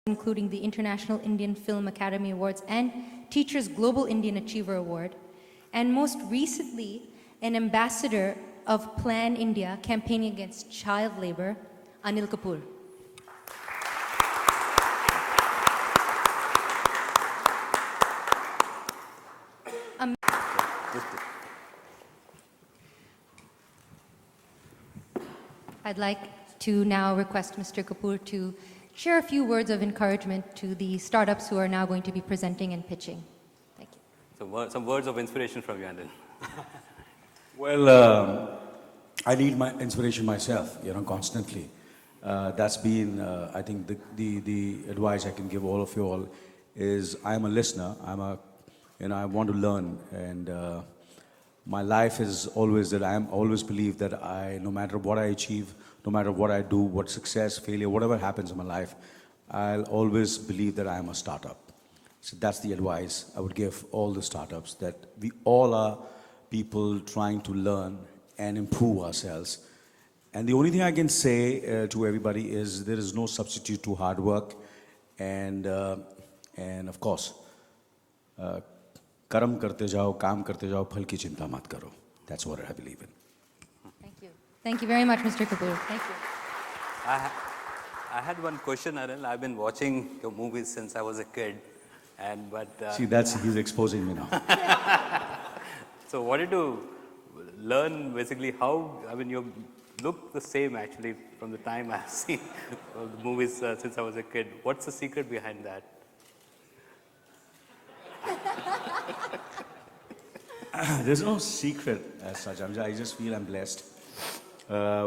including the International Indian Film Academy Awards and Teachers Global Indian Achiever Award, and most recently, an ambassador of Plan India campaigning against child labor, Anil Kapoor. I'd like to now request Mr. Kapoor to share a few words of encouragement to the startups who are now going to be presenting and pitching. Thank you. So some words of inspiration from you, Anil. Well, I need my inspiration myself, constantly. That's been, I think, the advice I can give all of you all is I'm a listener. I want to learn, and my life is always that I always believe that no matter what I achieve, no matter what I do, what success, failure, whatever happens in my life, I'll always believe that I am a startup. So that's the advice I would give all the startups, that we all are people trying to learn and improve ourselves. And the only thing I can say to everybody is there is no substitute to hard work. And of course, कर्म करते जाओ, काम करते जाओ, फल की चिंता मत करो. That's what I believe in. Thank you. Thank you very much, Mr. Kapoor. Thank you. I had one question, Anil. I've been watching your movies since I was a kid, See, he's exposing me now. So wanted to learn basically how, you look the same actually from the time I've seen the movies since I was a kid. What's the secret behind that? There's no secret as such. I just feel I'm blessed. I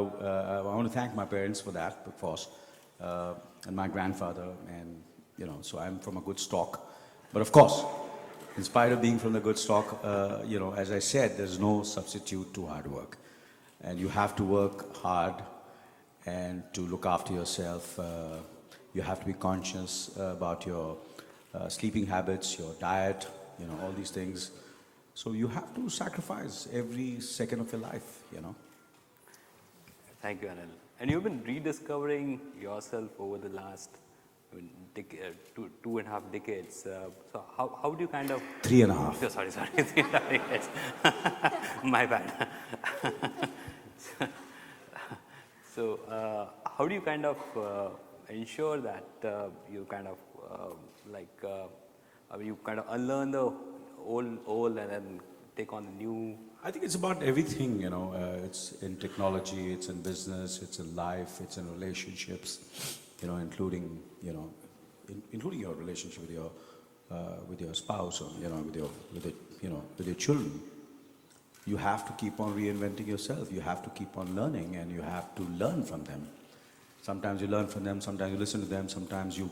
want to thank my parents for that, of course, and my grandfather, and so I'm from a good stock. But of course, in spite of being from the good stock, as I said, there's no substitute to hard work, and you have to work hard and to look after yourself. You have to be conscious about your sleeping habits, your diet, all these things. So you have to sacrifice every second of your life, Thank you, Anil. And you've been rediscovering yourself over the last 2.5 decades. So how do you kind of... 3.5. Oh, sorry. 3.5 decades. My bad. So how do you kind of ensure that you kind of you kind of unlearn the old and then take on the new? I think it's about everything, it's in technology, it's in business, it's in life, it's in relationships, including your relationship with your spouse, or with your children. You have to keep on reinventing yourself. You have to keep on learning, and you have to learn from them. Sometimes you learn from them, sometimes you listen to them, sometimes you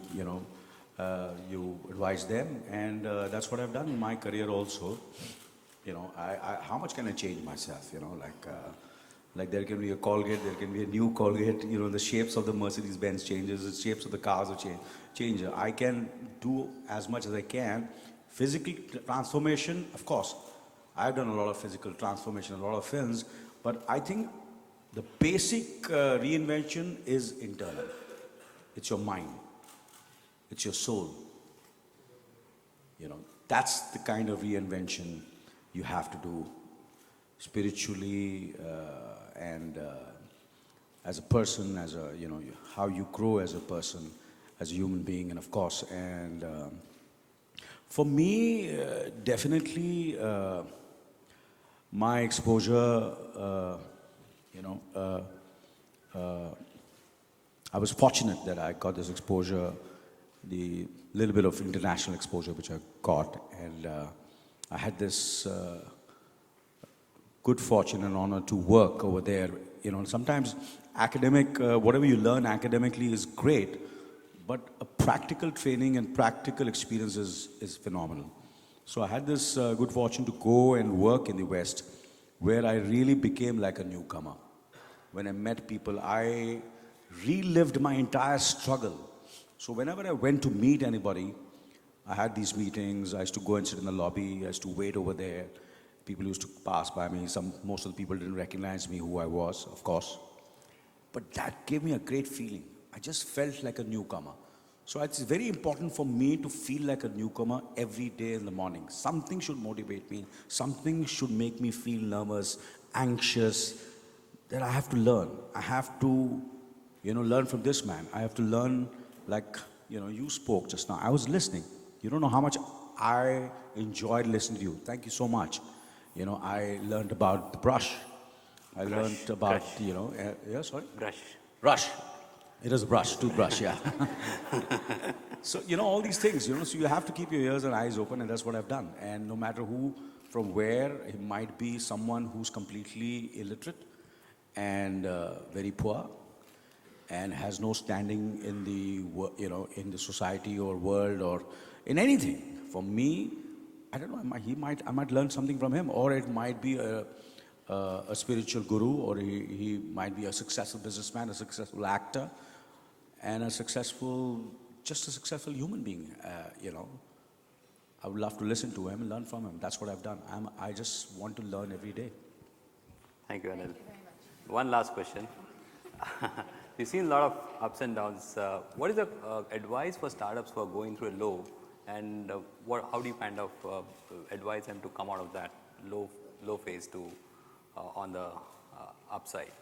advise them, and that's what I've done in my career also. How much can I change myself? Like there can be a Colgate, there can be a new Colgate. The shapes of the Mercedes-Benz changes, the shapes of the cars are change. I can do as much as I can. Physical transformation, of course. I've done a lot of physical transformation, a lot of films, but I think the basic reinvention is internal. It's your mind. It's your soul. That's the kind of reinvention you have to do spiritually and as a person, how you grow as a person, as a human being, and of course. And for me, definitely my exposure, I was fortunate that I got this exposure, the little bit of international exposure which I got, and I had this good fortune and honor to work over there. Sometimes whatever you learn academically is great, but a practical training and practical experience is phenomenal. So I had this good fortune to go and work in the West, where I really became like a newcomer. When I met people, I relived my entire struggle. So whenever I went to meet anybody, I had these meetings. I used to go and sit in the lobby. I used to wait over there. People used to pass by me. Most of the people didn't recognize me, who I was, of course. But that gave me a great feeling. I just felt like a newcomer. So it's very important for me to feel like a newcomer every day in the morning. Something should motivate me. Something should make me feel nervous, anxious, that I have to learn. I have to, learn from this man. I have to learn, like, you spoke just now. I was listening. You don't know how much I enjoyed listening to you. Thank you so much. I learned about the brush. I learned about, Brush. Yeah, sorry? Brush. Brush. It is a brush, toothbrush, yeah. So, all these things, so you have to keep your ears and eyes open, and that's what I've done. And no matter who, from where, it might be someone who's completely illiterate and very poor and has no standing in the, in the society or world or in anything. For me, I don't know, I might learn something from him, or it might be a spiritual guru, or he might be a successful businessman, a successful actor, and just a successful human being. I would love to listen to him and learn from him. That's what I've done. I just want to learn every day. Thank you, Anil. One last question. You've seen a lot of ups and downs. What is the advice for startups who are going through a low, and how do you kind of advise them to come out of that low phase to on the upside?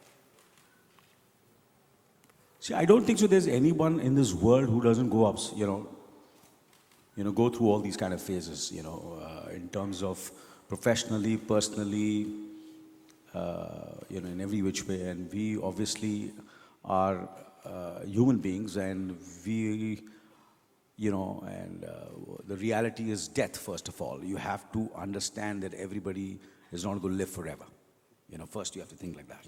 See, I don't think so there's anyone in this world who doesn't go up, go through all these kind of phases, in terms of professionally, personally, in every which way. And we obviously are human beings, and we, the reality is death, first of all. You have to understand that everybody is not going to live forever. First you have to think like that.